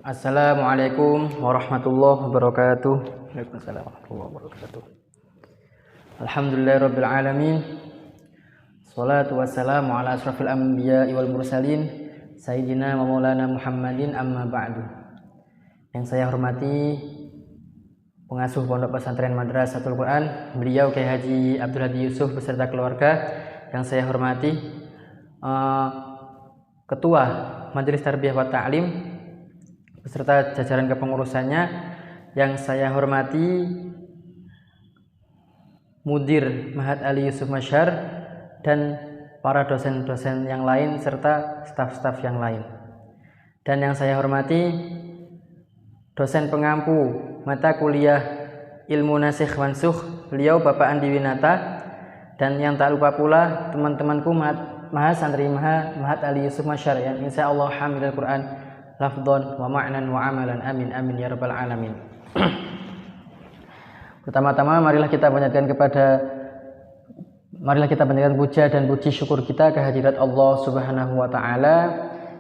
Assalamualaikum warahmatullahi wabarakatuh. Waalaikumsalam warahmatullahi wabarakatuh. Alhamdulillahirabbil alamin. Shalatu wassalamu ala asrofil anbiya'i wal mursalin sayyidina wa maulana Muhammadin amma ba'du. Yang saya hormati pengasuh Pondok Pesantren Madrasatul Quran, beliau Kiai Haji Abdul Hadi Yusuf beserta keluarga. Yang saya hormati Ketua Majelis Tarbiyah wa Ta'lim beserta jajaran kepengurusannya. Yang saya hormati Mudir Mahat Ali Yusuf Masyar dan para dosen-dosen yang lain serta staf-staf yang lain. Dan yang saya hormati dosen pengampu mata kuliah Ilmu Nasikh Mansukh, beliau Bapak Andi Winata. Dan yang tak lupa pula teman-temanku Mahasantri Mahat Ali Yusuf Masyar yang insya Allah hamilul Quran lafdhon wa ma'nan wa amalan, amin amin ya rabbal alamin. Pertama-tama marilah kita panjatkan puja dan puji syukur kita kehadirat Allah Subhanahu wa taala,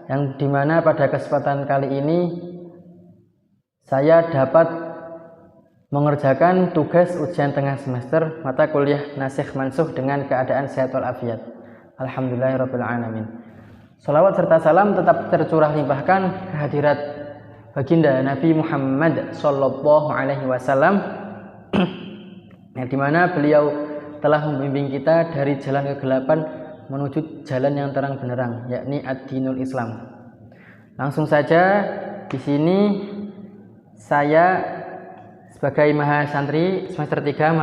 yang dimana pada kesempatan kali ini saya dapat mengerjakan tugas ujian tengah semester mata kuliah Nasikh Mansukh dengan keadaan sehat walafiat. Alhamdulillahirabbil alamin. Salawat serta salam tetap tercurah limpahkan kehadirat baginda Nabi Muhammad sallallahu alaihi wasallam, yang dimana beliau telah membimbing kita dari jalan kegelapan menuju jalan yang terang benderang, yakni ad-dinul Islam. Langsung saja di sini saya sebagai mahasantri semester 3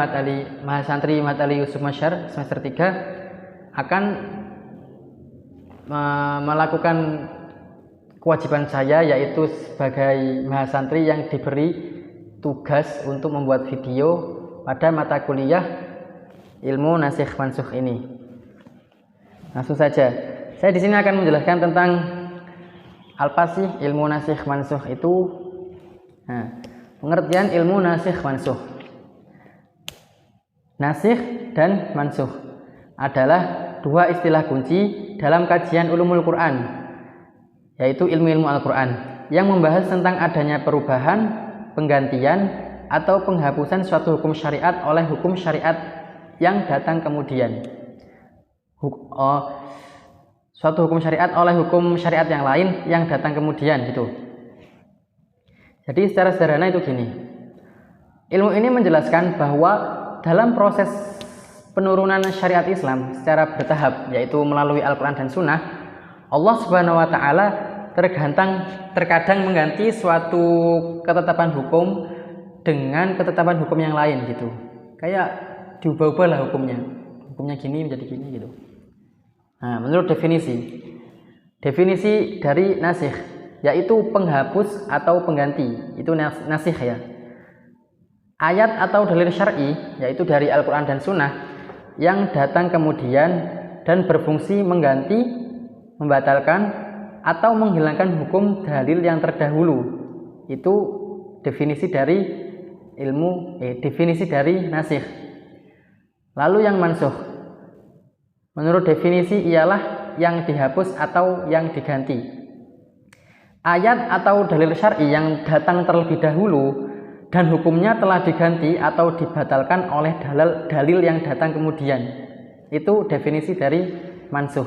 Mahasantri Mahat Ali Yusuf Masyar semester 3 akan melakukan kewajiban saya, yaitu sebagai mahasantri yang diberi tugas untuk membuat video pada mata kuliah Ilmu Nasikh Mansukh ini. Langsung saja, saya di sini akan menjelaskan tentang apa sih Ilmu Nasikh Mansukh itu. Pengertian Ilmu Nasikh Mansukh. Nasikh dan Mansukh adalah dua istilah kunci dalam kajian ulumul Quran, yaitu ilmu-ilmu Al-Quran yang membahas tentang adanya perubahan, penggantian, atau penghapusan suatu hukum syariat oleh hukum syariat yang datang kemudian. Suatu hukum syariat oleh hukum syariat yang lain yang datang kemudian gitu. Jadi secara sederhana itu gini. Ilmu ini menjelaskan bahwa dalam proses penurunan syariat Islam secara bertahap, yaitu melalui Al-Quran dan Sunnah, Allah Subhanahu wa Ta'ala terkadang mengganti suatu ketetapan hukum dengan ketetapan hukum yang lain gitu. Kayak diubah-ubah lah hukumnya gini menjadi gini gitu. Nah, menurut definisi dari nasikh, yaitu penghapus atau pengganti, itu nasikh ya. Ayat atau dalil syar'i, yaitu dari Al-Quran dan Sunnah, yang datang kemudian dan berfungsi mengganti, membatalkan, atau menghilangkan hukum dalil yang terdahulu. Itu definisi dari definisi dari nasikh. Lalu yang mansukh, menurut definisi ialah yang dihapus atau yang diganti. Ayat atau dalil syar'i yang datang terlebih dahulu dan hukumnya telah diganti atau dibatalkan oleh dalil yang datang kemudian. Itu definisi dari mansukh.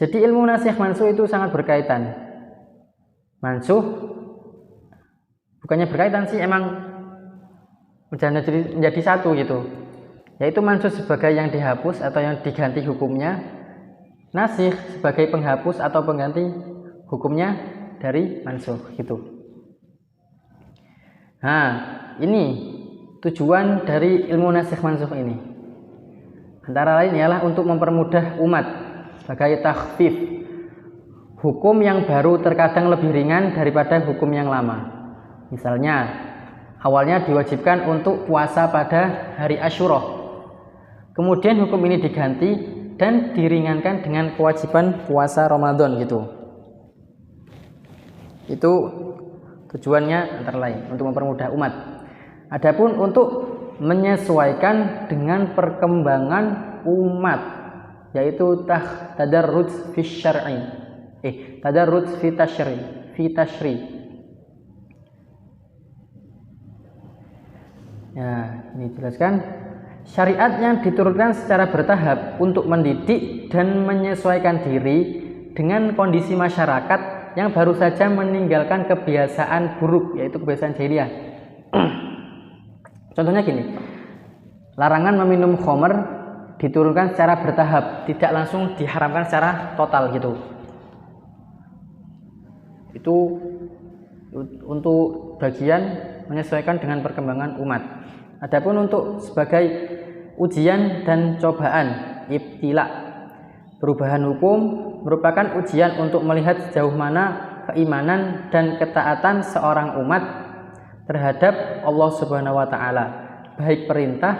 Jadi ilmu nasikh mansukh itu sangat berkaitan. Mansukh bukannya berkaitan sih, emang menjadi satu gitu. Yaitu mansukh sebagai yang dihapus atau yang diganti hukumnya, nasikh sebagai penghapus atau pengganti hukumnya dari mansukh gitu. Nah, ini tujuan dari ilmu nasikh mansukh ini. Antara lain ialah untuk mempermudah umat sebagai takhfif. Hukum yang baru terkadang lebih ringan daripada hukum yang lama. Misalnya, awalnya diwajibkan untuk puasa pada hari Asyura. Kemudian hukum ini diganti dan diringankan dengan kewajiban puasa Ramadan gitu. Itu tujuannya antara lain untuk mempermudah umat. Adapun untuk menyesuaikan dengan perkembangan umat, yaitu tadarruj fi syar'i. Tadarruj fi tashri. Ya, ini jelaskan syariat yang diturunkan secara bertahap untuk mendidik dan menyesuaikan diri dengan kondisi masyarakat yang baru saja meninggalkan kebiasaan buruk, yaitu kebiasaan jahiliyah. Contohnya gini, larangan meminum khamr diturunkan secara bertahap, tidak langsung diharamkan secara total gitu. Itu untuk bagian menyesuaikan dengan perkembangan umat. Adapun untuk sebagai ujian dan cobaan, ibtila, perubahan hukum merupakan ujian untuk melihat sejauh mana keimanan dan ketaatan seorang umat terhadap Allah Subhanahu wa taala, baik perintah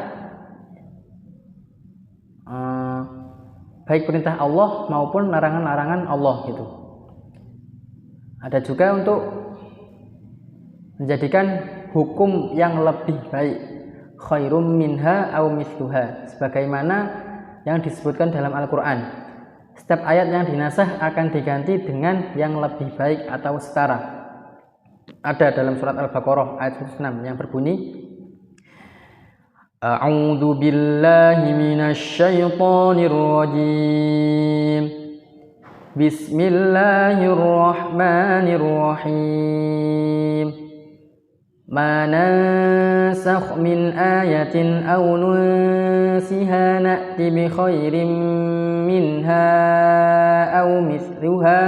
Allah maupun larangan-larangan Allah gitu. Ada juga untuk menjadikan hukum yang lebih baik, khairum minha aw mithluha, sebagaimana yang disebutkan dalam Al-Qur'an. Setiap ayat yang dinasah akan diganti dengan yang lebih baik atau setara. Ada dalam surat Al-Baqarah ayat 106 yang berbunyi, A'udzu billahi minasy syaithanir rajim. Bismillahirrahmanirrahim. Ma nansakh min ayatin aw nunsiha na'ti bi khairin minha aw mithluha.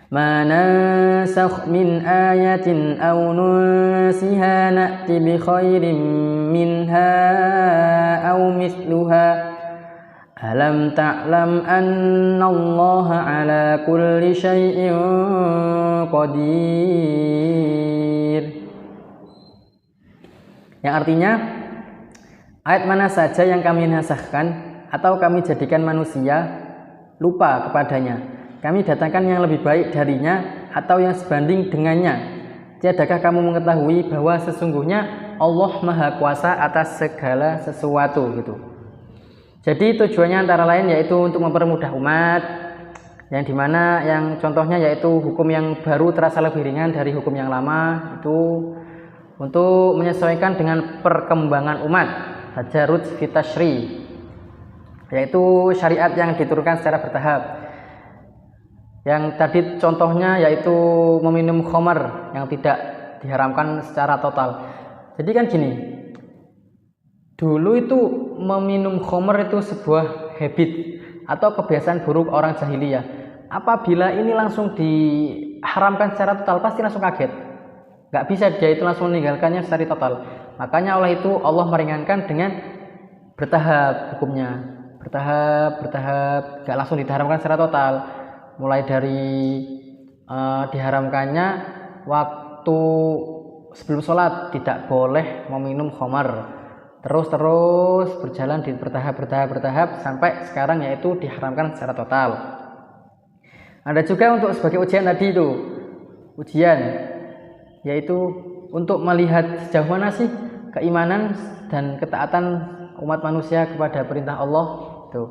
Ma nansakh min ayatin aw nunsiha na'ti bi khairin minha aw mithluha. Alam ta'lam anna Allah ala kulli syai'in qadir. Yang artinya, ayat mana saja yang kami nasahkan atau kami jadikan manusia lupa kepadanya, kami datangkan yang lebih baik darinya atau yang sebanding dengannya. Tiadakah kamu mengetahui bahwa sesungguhnya Allah Maha Kuasa atas segala sesuatu gitu. Jadi tujuannya antara lain yaitu untuk mempermudah umat, yang dimana yang contohnya yaitu hukum yang baru terasa lebih ringan dari hukum yang lama, itu untuk menyesuaikan dengan perkembangan umat. Tadarruj fi tashri, yaitu syariat yang diturunkan secara bertahap. Yang tadi contohnya yaitu meminum khamr yang tidak diharamkan secara total. Jadi kan gini, dulu itu meminum khamr itu sebuah habit atau kebiasaan buruk orang jahiliyah. Apabila ini langsung diharamkan secara total, pasti langsung kaget. Gak bisa dia itu langsung meninggalkannya secara total. Makanya oleh itu Allah meringankan dengan bertahap hukumnya. Bertahap, gak langsung diharamkan secara total. Mulai dari diharamkannya waktu sebelum sholat tidak boleh meminum khamr. Terus berjalan di bertahap sampai sekarang yaitu diharamkan secara total. Ada juga untuk sebagai ujian tadi itu, ujian yaitu untuk melihat sejauh mana sih keimanan dan ketaatan umat manusia kepada perintah Allah itu.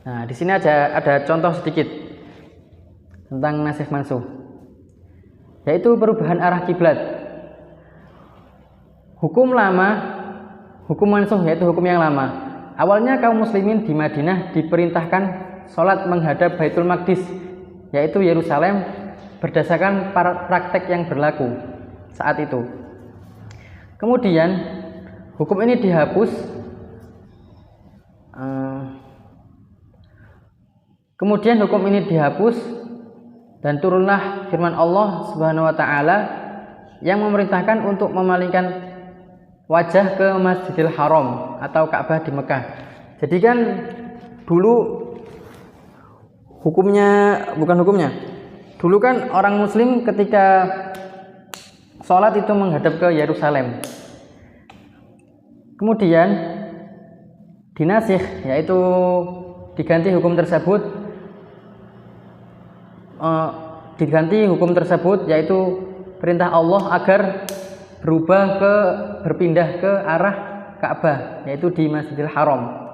Nah, di sini ada contoh sedikit tentang nasikh mansuh, yaitu perubahan arah kiblat. Hukum mansuh yaitu hukum yang lama. Awalnya kaum muslimin di Madinah diperintahkan sholat menghadap Baitul Maqdis, yaitu Yerusalem, berdasarkan praktek yang berlaku saat itu. Kemudian hukum ini dihapus. Dan turunlah firman Allah Subhanahu wa taala yang memerintahkan untuk memalingkan wajah ke Masjidil Haram atau Ka'bah di Mekah. Jadi kan dulu dulu kan orang muslim ketika sholat itu menghadap ke Yerusalem. Kemudian dinasikh, yaitu diganti hukum tersebut yaitu perintah Allah agar berpindah ke arah Ka'bah, yaitu di Masjidil Haram.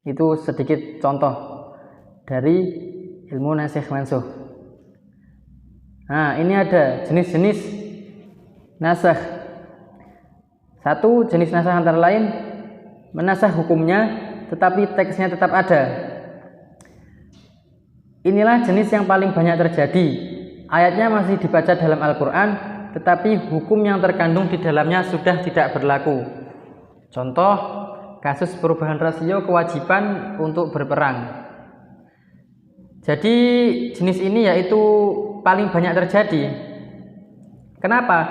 Itu sedikit contoh dari ilmu nasikh mansukh. Nah, ini ada jenis-jenis nasakh. Satu jenis nasakh antara lain menasakh hukumnya tetapi teksnya tetap ada. Inilah jenis yang paling banyak terjadi. Ayatnya masih dibaca dalam Al-Quran, tetapi hukum yang terkandung di dalamnya sudah tidak berlaku. Contoh, kasus perubahan rasio kewajiban untuk berperang. Jadi jenis ini yaitu paling banyak terjadi. Kenapa?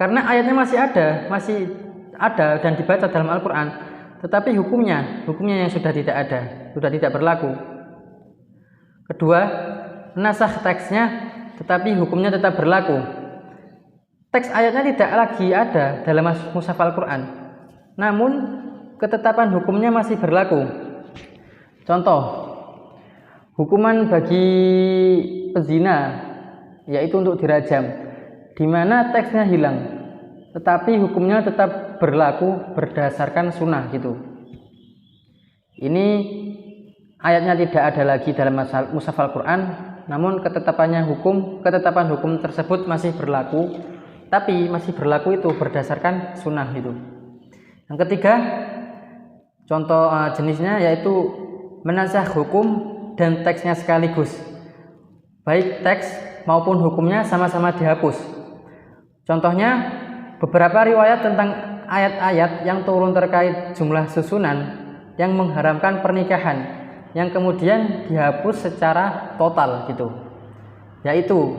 Karena ayatnya masih ada dan dibaca dalam Al-Quran, tetapi hukumnya yang sudah tidak ada, sudah tidak berlaku. Kedua, menasakh teksnya tetapi hukumnya tetap berlaku. Teks ayatnya tidak lagi ada dalam mushaf Al-Quran, namun ketetapan hukumnya masih berlaku. Contoh, hukuman bagi pezina yaitu untuk dirajam, di mana teksnya hilang tetapi hukumnya tetap berlaku berdasarkan sunnah gitu. Ini ayatnya tidak ada lagi dalam mushaf Al-Quran, namun ketetapan hukum tersebut masih berlaku, tapi masih berlaku itu berdasarkan sunnah gitu. Yang ketiga, contoh jenisnya yaitu menasakh hukum dan teksnya sekaligus, baik teks maupun hukumnya sama-sama dihapus. Contohnya, beberapa riwayat tentang ayat-ayat yang turun terkait jumlah susunan yang mengharamkan pernikahan yang kemudian dihapus secara total gitu. Yaitu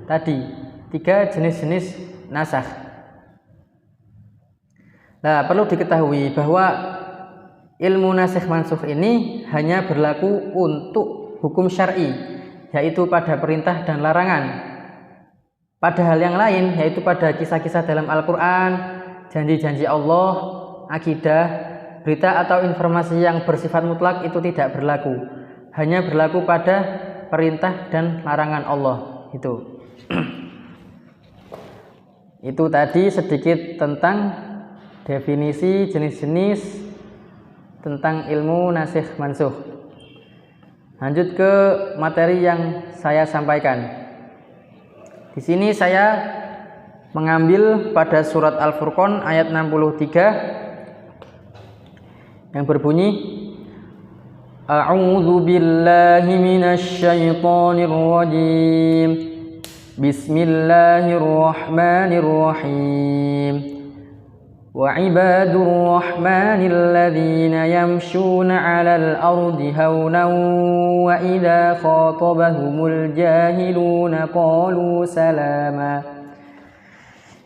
tadi 3 jenis-jenis nasakh. Nah, perlu diketahui bahwa ilmu nasikh mansukh ini hanya berlaku untuk hukum syar'i, yaitu pada perintah dan larangan. Pada hal yang lain, yaitu pada kisah-kisah dalam Al-Quran, janji-janji Allah, akidah, berita atau informasi yang bersifat mutlak itu tidak berlaku. Hanya berlaku pada perintah dan larangan Allah. Itu tadi sedikit tentang definisi jenis-jenis tentang ilmu nasikh mansukh. Lanjut ke materi yang saya sampaikan. Di sini saya mengambil pada surat Al-Furqan ayat 63 yang berbunyi, A'udzu billahi minasy syaithanir rajim. Bismillahirrahmanirrahim. Wa ibadur rahmanil ladzina yamshuna 'alal ardi haunan wa idza khatabahumul jahiluna qalu salama.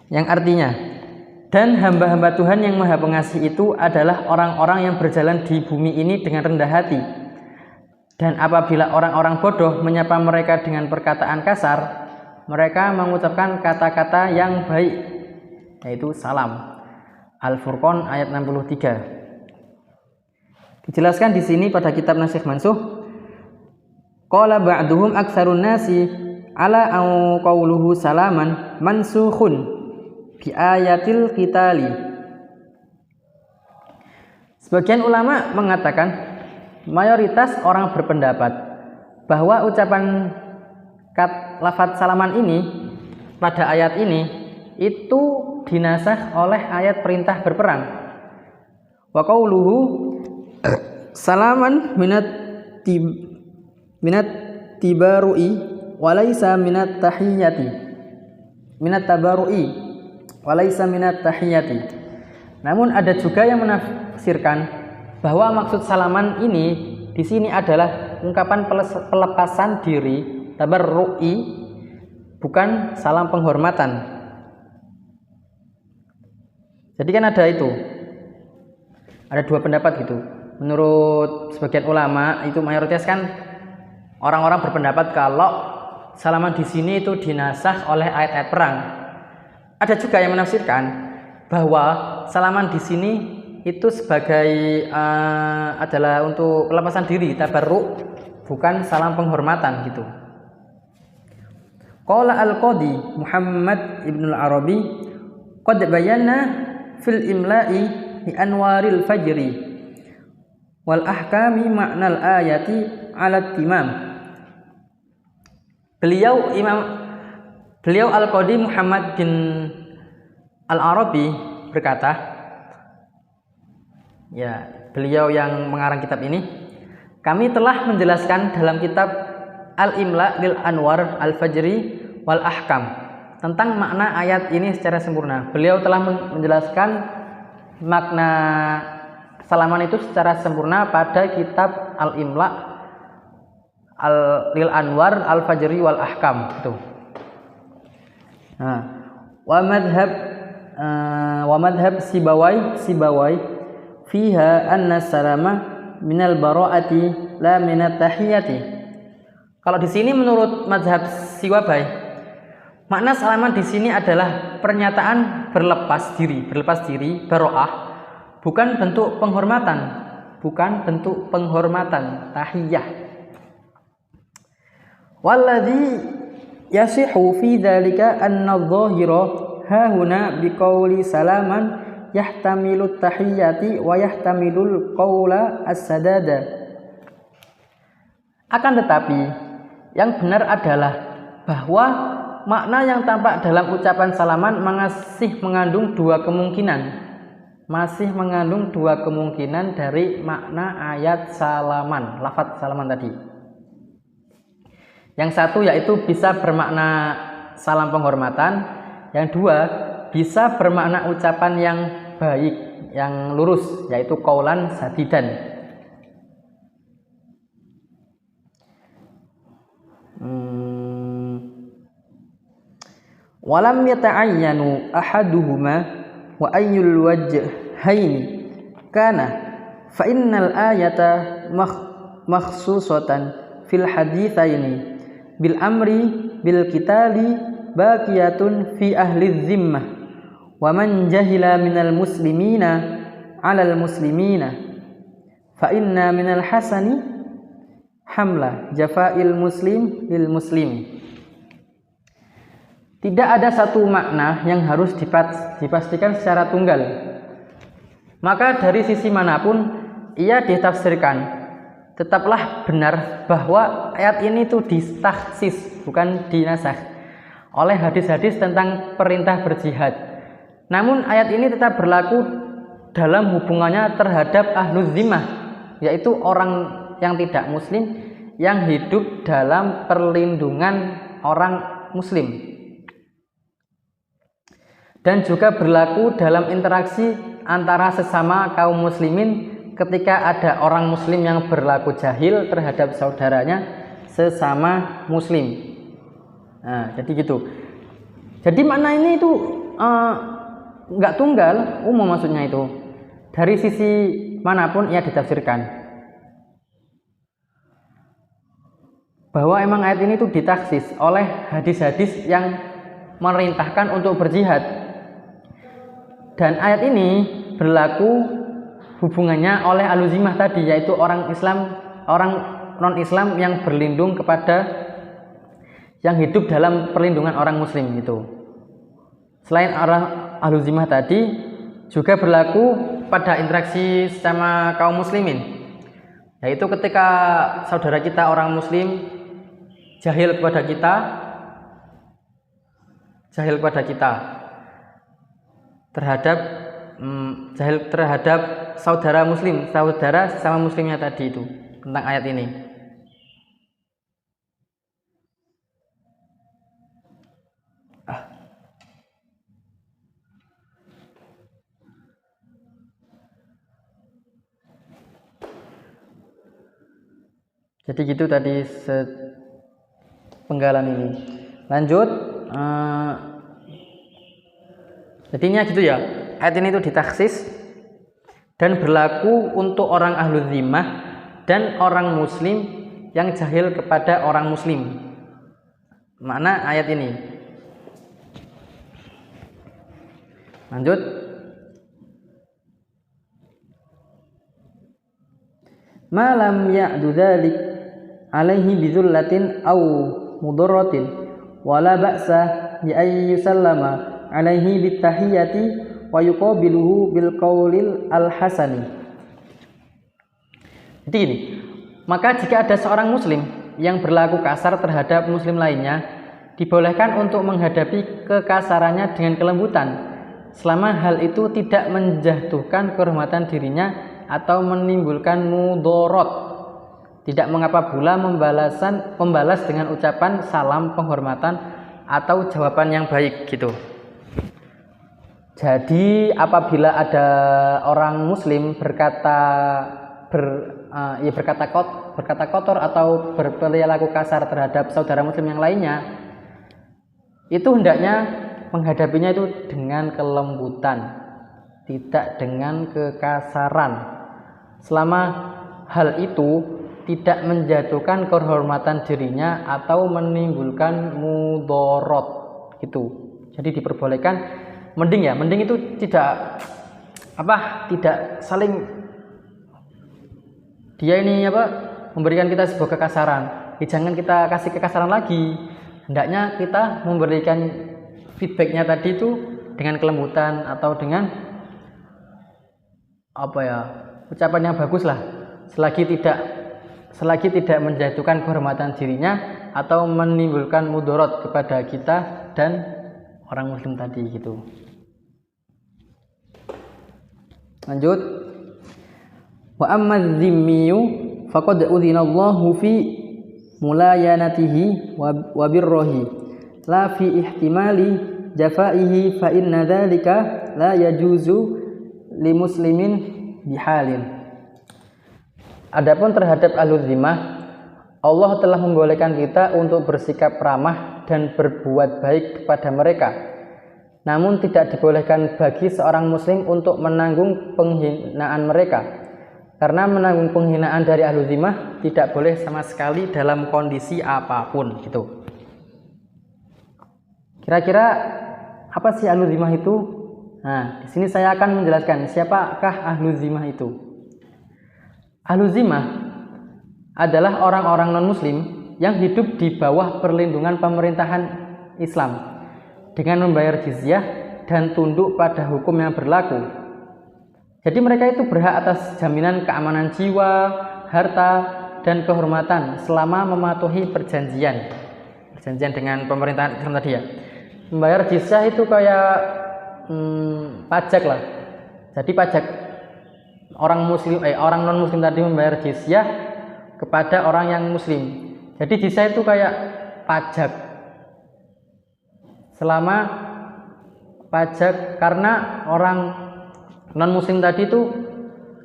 Yang artinya, dan hamba-hamba Tuhan yang Maha Pengasih itu adalah orang-orang yang berjalan di bumi ini dengan rendah hati. Dan apabila orang-orang bodoh menyapa mereka dengan perkataan kasar, mereka mengucapkan kata-kata yang baik, yaitu salam. Al-Furqan ayat 63. Dijelaskan di sini pada kitab Nasikh Mansukh, qala ba'duhum aktsarun nasi ala au qauluhu salaman mansukhun bi ayatil qitali. Sebagian ulama mengatakan, mayoritas orang berpendapat bahwa ucapan lafaz salaman ini pada ayat ini itu dinasakh oleh ayat perintah berperang. Wa qauluhu salaman minat tibaru'i walaysa minat tahiyyati. Minat tabaru'i walaysa minat tahiyyati. Namun ada juga yang menafsirkan bahwa maksud salaman ini di sini adalah ungkapan pelepasan diri, tabarru'i, bukan salam penghormatan. Jadi kan ada dua pendapat gitu. Menurut sebagian ulama itu mayoritas kan orang-orang berpendapat kalau salaman di sini itu dinasakh oleh ayat-ayat perang. Ada juga yang menafsirkan bahwa salaman di sini itu sebagai adalah untuk pelepasan diri, tabarruk, bukan salam penghormatan gitu. Qala al-Qadi Muhammad ibn al-Arabi qad bayyana fil imla'i bi anwaril fajri wal ahkami ma'nal ayati 'ala timam. Beliau Al-Qadhi Muhammad bin Al-Arabi berkata, ya, beliau yang mengarang kitab ini, kami telah menjelaskan dalam kitab Al-Imla lil Anwar Al-Fajri wal Ahkam tentang makna ayat ini secara sempurna. Beliau telah menjelaskan makna salaman itu secara sempurna pada kitab Al-Imla lil Anwar Al-Fajri wal Ahkam itu. Nah, wa madhab Sibawai fiha anna salama minal bara'ati la minat tahiyati. Kalau di sini menurut mazhab Siwabai, makna salaman di sini adalah pernyataan berlepas diri, bara'ah, bukan bentuk penghormatan, tahiyah. Walladhi yasihu fi dzalika anna adh-dhahira hahuna biqauli salaman yahtamilu tahiyyati wa yahtamilul qaula as-sadada. Akan tetapi yang benar adalah bahwa makna yang tampak dalam ucapan salaman masih mengandung dua kemungkinan dari makna ayat salaman, lafaz salaman tadi. Yang satu yaitu bisa bermakna salam penghormatan, yang dua bisa bermakna ucapan yang baik, yang lurus, yaitu qaulan sadidan. Walam yata'ayyanu ahaduhuma wa ayyul wajhaini kana fa innal ayata makhsusatan fil haditsaini bil amri bil qitali baqiyatun fi ahli dhimmah wa man jahila minal muslimina 'alal muslimina fa inna minal hasani hamla jafa'il muslim lil muslimi. Tidak ada satu makna yang harus dipastikan secara tunggal. Maka dari sisi manapun ia ditafsirkan, tetaplah benar bahwa ayat ini itu ditaksis, bukan dinasakh oleh hadis-hadis tentang perintah berjihad. Namun ayat ini tetap berlaku dalam hubungannya terhadap ahlul zimmah, yaitu orang yang tidak muslim yang hidup dalam perlindungan orang muslim, dan juga berlaku dalam interaksi antara sesama kaum muslimin ketika ada orang muslim yang berlaku jahil terhadap saudaranya sesama muslim. Nah, jadi gitu. Jadi makna ini itu enggak tunggal, umum maksudnya itu. Dari sisi manapun ia ditafsirkan. Bahwa emang ayat ini itu ditaksis oleh hadis-hadis yang merintahkan untuk berjihad. Dan ayat ini berlaku hubungannya oleh aluzimah tadi, yaitu orang Islam, orang non-Islam yang berlindung kepada, yang hidup dalam perlindungan orang muslim itu. Selain orang aluzimah tadi, juga berlaku pada interaksi sama kaum muslimin, yaitu ketika saudara kita orang muslim jahil kepada kita terhadap saudara muslim, saudara sesama muslimnya tadi itu, tentang ayat ini. Jadi gitu tadi penggalan ini. Lanjut, jadinya gitu ya. Ayat ini itu ditaksis dan berlaku untuk orang ahlul zimmah dan orang muslim yang jahil kepada orang muslim. Makna ayat ini. Lanjut. Ma lam ya'du dzalik alaihi bizullatin aw mudarratin wala ba'sa bi ay yusallama alaihi bitahiyati wa yuqabiluhu bil qaulil al hasani. Jadi ini, maka jika ada seorang muslim yang berlaku kasar terhadap muslim lainnya, dibolehkan untuk menghadapi kekasarannya dengan kelembutan, selama hal itu tidak menjatuhkan kehormatan dirinya atau menimbulkan mudorot. Tidak mengapa pula membalas dengan ucapan salam penghormatan atau jawaban yang baik gitu. Jadi apabila ada orang muslim berkata kotor atau berperilaku kasar terhadap saudara muslim yang lainnya, itu hendaknya menghadapinya itu dengan kelembutan, tidak dengan kekasaran, selama hal itu tidak menjatuhkan kehormatan dirinya atau menimbulkan mudorot gitu. Jadi diperbolehkan, mending itu tidak saling dia ini memberikan kita sebuah kekasaran. Jangan kita kasih kekasaran lagi. Hendaknya kita memberikan feedbacknya tadi itu dengan kelembutan atau dengan ucapan yang bagus lah, selagi tidak menjatuhkan kehormatan dirinya atau menimbulkan mudorot kepada kita dan orang muslim tadi gitu. Lanjut. Wa amma dzimmiyu faqad udzinallahu fi mulayanatihi wa birrihi la fi ihtimali jafaihi fa inna dzalika la yajuzu li muslimin bihalin. Adapun terhadap ahlul zimmah, Allah telah membolehkan kita untuk bersikap ramah dan berbuat baik kepada mereka. Namun tidak dibolehkan bagi seorang muslim untuk menanggung penghinaan mereka. Karena menanggung penghinaan dari ahlul zimmah tidak boleh sama sekali dalam kondisi apapun gitu. Kira-kira apa sih ahlul zimmah itu? Nah, di sini saya akan menjelaskan siapakah ahlul zimmah itu. Ahlul zimmah adalah orang-orang non-muslim yang hidup di bawah perlindungan pemerintahan Islam dengan membayar jizyah dan tunduk pada hukum yang berlaku. Jadi mereka itu berhak atas jaminan keamanan jiwa, harta, dan kehormatan selama mematuhi perjanjian dengan pemerintahan Islam tadi ya. Membayar jizyah itu kayak pajak lah. Jadi pajak orang non muslim tadi membayar jizyah kepada orang yang muslim. Jadi jizyah itu kayak pajak. Selama pajak karena orang non muslim tadi itu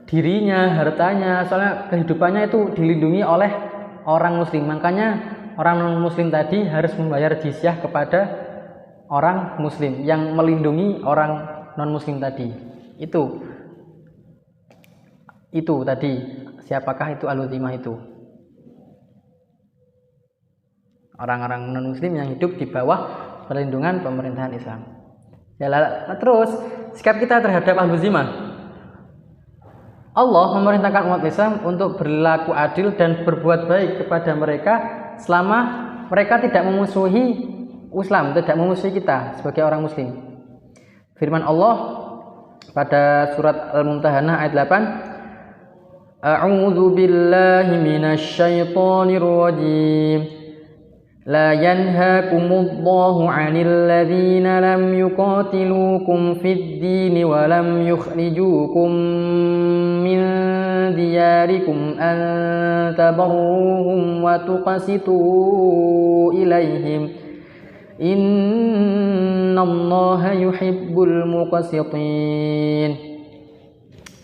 dirinya, hartanya, soalnya kehidupannya itu dilindungi oleh orang muslim. Makanya orang non muslim tadi harus membayar jizyah kepada orang muslim yang melindungi orang non muslim tadi. Itu tadi, siapakah itu ahlul zimmah itu? Orang-orang non-muslim yang hidup di bawah perlindungan pemerintahan Islam. Terus, sikap kita terhadap ahlul zimmah. Allah memerintahkan umat Islam untuk berlaku adil dan berbuat baik kepada mereka selama mereka tidak memusuhi Islam, tidak memusuhi kita sebagai orang muslim. Firman Allah pada surat Al-Mumtahanah ayat 8, A'udzu billahi minasy syaithanir rajim. La yanhaakumullahu 'anil ladzina lam yuqatilukum fid din wa lam yukhrijukum min diyarikum an tabarruhum wa tuqsitu ilaihim. Innallaha yuhibbul muqsitin.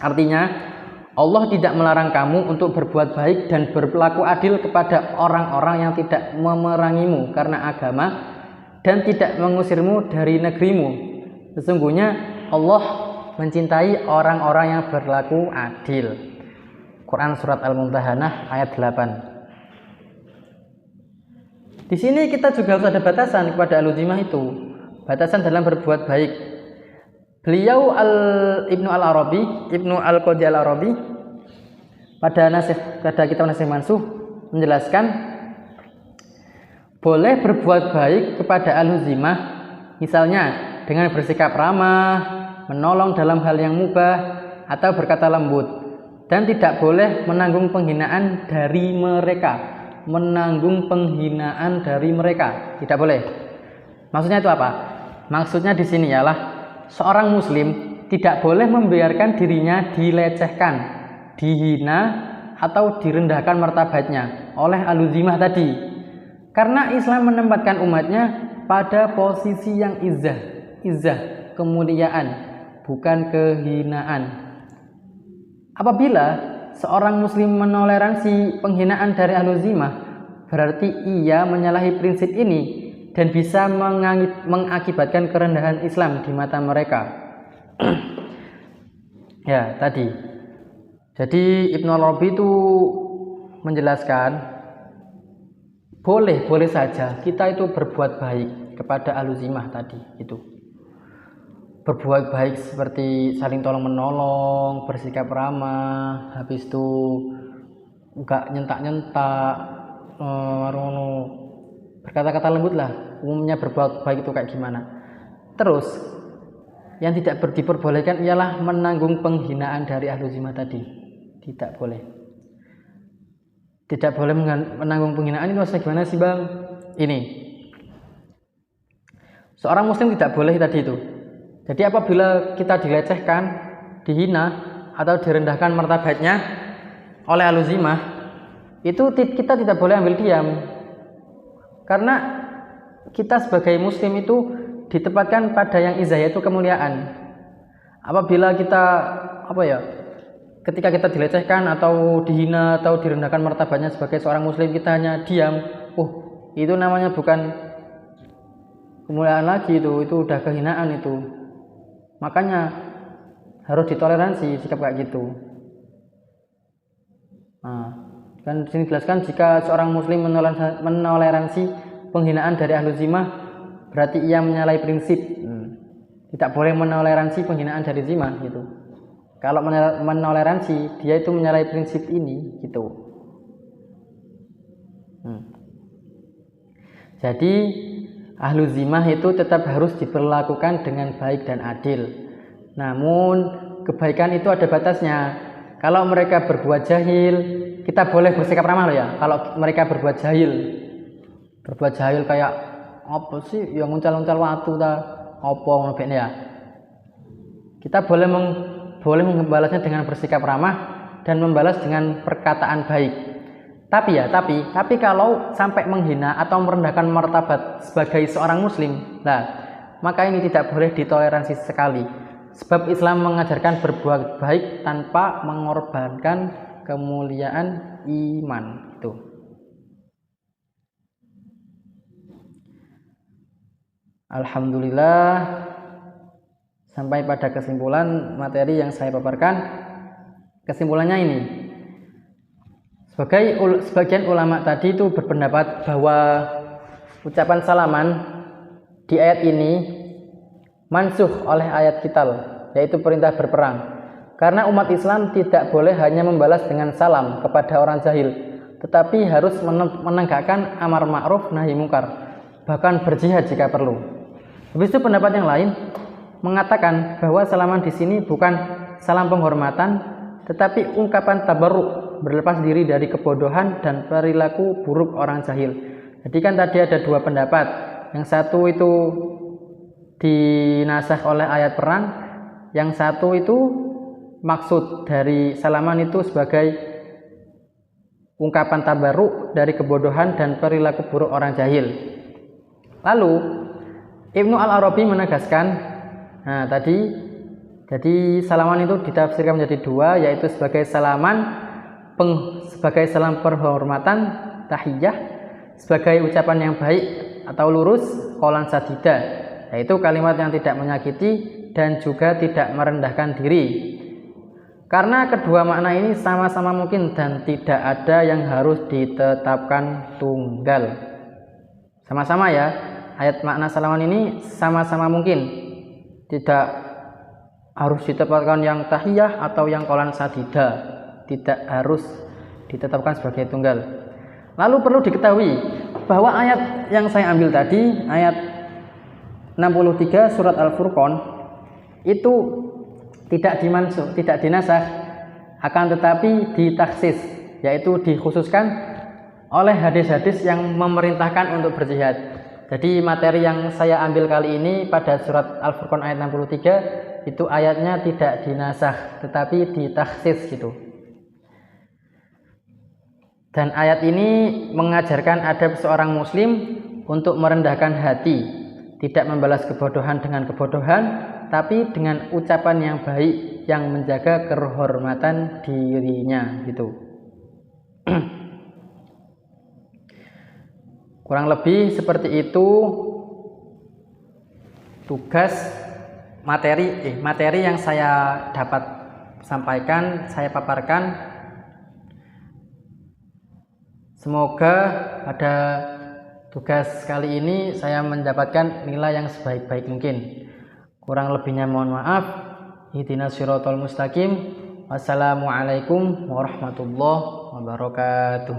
Artinya, Allah tidak melarang kamu untuk berbuat baik dan berlaku adil kepada orang-orang yang tidak memerangimu karena agama dan tidak mengusirmu dari negerimu. Sesungguhnya Allah mencintai orang-orang yang berlaku adil. Quran surat Al-Mumtahanah ayat 8. Di sini kita juga harus ada batasan kepada ahlul zimmah itu. Batasan dalam berbuat baik. Beliau Ibnu Al-Qadhi Al-Arabi pada kitab Nasih Mansuh menjelaskan boleh berbuat baik kepada ahlul zimmah, misalnya dengan bersikap ramah, menolong dalam hal yang mubah, atau berkata lembut. dan tidak boleh menanggung penghinaan dari mereka. Menanggung penghinaan dari mereka tidak boleh. Maksudnya itu apa? Maksudnya di sini ialah seorang muslim tidak boleh membiarkan dirinya dilecehkan, dihina atau direndahkan martabatnya oleh al-zimah tadi. Karena Islam menempatkan umatnya pada posisi yang izzah, kemuliaan, bukan kehinaan. Apabila seorang muslim menoleransi penghinaan dari al-zimah, berarti ia menyalahi prinsip ini dan bisa mengakibatkan kerendahan Islam di mata mereka. Ya, tadi. Jadi Ibnu Arabi itu menjelaskan boleh saja kita itu berbuat baik kepada al-zimah tadi itu. Berbuat baik seperti saling tolong menolong, bersikap ramah, habis itu enggak nyentak-nyentak, berkata-kata lembut lah. Umumnya berbuat baik itu kayak gimana. Terus yang tidak diperbolehkan ialah menanggung penghinaan dari ahlu zimah tadi. Tidak boleh. Tidak boleh menanggung penghinaan. Ini maksudnya gimana sih bang? Ini seorang muslim tidak boleh tadi itu. Jadi apabila kita dilecehkan, dihina atau direndahkan martabatnya oleh ahlu zimah, itu kita tidak boleh ambil diam. Karena kita sebagai muslim itu ditempatkan pada yang izah, yaitu kemuliaan. Apabila kita ketika kita dilecehkan atau dihina atau direndahkan martabatnya sebagai seorang muslim, kita hanya diam, itu namanya bukan kemuliaan lagi, itu udah kehinaan itu. Makanya harus ditoleransi sikap kayak gitu. Dan di sini dijelaskan jika seorang muslim menoleransi penghinaan dari ahlu zimah, berarti ia menyalahi prinsip. Tidak boleh menoleransi penghinaan dari zimah gitu. Kalau menoleransi, dia itu menyalahi prinsip ini gitu. Jadi ahlu zimah itu tetap harus diperlakukan dengan baik dan adil. Namun kebaikan itu ada batasnya. Kalau mereka berbuat jahil, kita boleh bersikap ramah loh ya. Kalau mereka berbuat jahil kayak apa sih yang nguncal-nguncal waktu ta apa ngono ya. Kita boleh membalasnya dengan bersikap ramah dan membalas dengan perkataan baik. Tapi kalau sampai menghina atau merendahkan martabat sebagai seorang muslim, maka ini tidak boleh ditoleransi sekali. Sebab Islam mengajarkan berbuat baik tanpa mengorbankan kemuliaan iman itu. Alhamdulillah, sampai pada kesimpulan materi yang saya paparkan. Kesimpulannya ini, sebagian ulama tadi itu berpendapat bahwa ucapan salaman di ayat ini mansuh oleh ayat qital, yaitu perintah berperang. Karena umat Islam tidak boleh hanya membalas dengan salam kepada orang jahil, tetapi harus menegakkan amar ma'ruf nahi mungkar, bahkan berjihad jika perlu. Habis itu pendapat yang lain mengatakan bahwa salaman di sini bukan salam penghormatan, tetapi ungkapan tabarruk, berlepas diri dari kebodohan dan perilaku buruk orang jahil. Jadi kan tadi ada dua pendapat. Yang satu itu dinasakh oleh ayat perang, yang satu itu maksud dari salaman itu sebagai ungkapan tabarruk dari kebodohan dan perilaku buruk orang jahil. Lalu Ibnu Al-Arabi menegaskan, jadi salaman itu ditafsirkan menjadi dua, yaitu sebagai salam penghormatan, tahiyah, sebagai ucapan yang baik atau lurus, qaulan sadida, yaitu kalimat yang tidak menyakiti dan juga tidak merendahkan diri. Karena kedua makna ini sama-sama mungkin dan tidak ada yang harus ditetapkan tunggal. Sama-sama ya, ayat makna salaman ini sama-sama mungkin, tidak harus ditetapkan yang tahiyah atau yang qaulan sadida, tidak harus ditetapkan sebagai tunggal. Lalu perlu diketahui bahwa ayat yang saya ambil tadi, ayat 63 surat Al-Furqan, itu tidak dinasakh akan tetapi ditaksis, yaitu dikhususkan oleh hadis-hadis yang memerintahkan untuk berjihad. Jadi materi yang saya ambil kali ini pada surat Al-Furqan ayat 63 itu ayatnya tidak dinasakh tetapi ditaksis gitu. Dan ayat ini mengajarkan adab seorang muslim untuk merendahkan hati, tidak membalas kebodohan dengan kebodohan, tapi dengan ucapan yang baik yang menjaga kehormatan dirinya gitu. Kurang lebih seperti itu tugas materi yang saya dapat sampaikan, saya paparkan. Semoga pada tugas kali ini saya mendapatkan nilai yang sebaik-baik mungkin. Kurang lebihnya mohon maaf. Ihdinas siratal mustaqim. Wassalamualaikum warahmatullahi wabarakatuh.